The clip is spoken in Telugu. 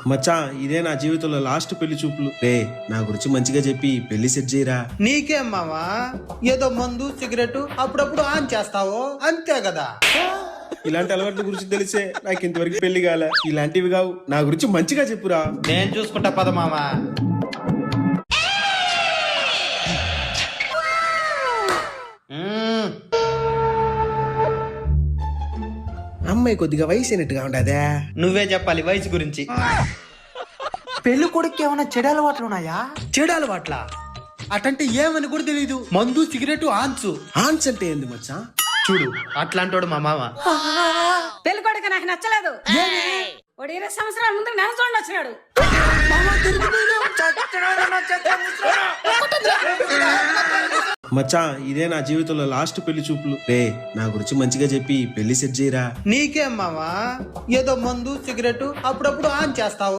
మచ్చా ఇదే నా జీవితంలో లాస్ట్ పెళ్లి చూపులు రే. నా గురించి మంచిగా చెప్పి పెళ్లి సెట్ చేయరా. నీకేం మావా, ఏదో మందు సిగరెట్ అప్పుడప్పుడు ఆన్ చేస్తావో అంతే కదా. ఇలాంటి అలవాట్ల గురించి తెలిసే నాకు ఇంతవరకు పెళ్లి కాలే. ఇలాంటివి కావు, నా గురించి మంచిగా చెప్పురా. నేను చూసుకుంటా పద మావా. అమ్మాయి కొద్దిగా వయసు అయినట్టుగా ఉండదే. నువ్వే చెప్పాలి వయసు గురించి. పెళ్లి కొడుకు ఏమైనా చెడు అలవాట్లు ఉన్నాయా? చెడు అలవాట్ల అటంటే ఏమని కూడా తెలీదు. మందు సిగరెట్ ఆన్సు. ఆన్స్ అంటే ఏంది మచ్చా? చూడు అట్లాంటోడు మా మామ. పెళ్లి కొడుకు నాకు నచ్చలేదు. వాడు 20 సంవత్సరాల ముందు నన్ను చూడండి వచ్చినాడు. మచ్చా ఇదే నా జీవితంలో లాస్ట్ పెళ్లి చూపులు రే. నా గురించి మంచిగా చెప్పి పెళ్లి సెట్ చేయరా. నీకేం మావా, ఏదో మందు సిగరెట్ అప్పుడప్పుడు ఆన్ చేస్తావు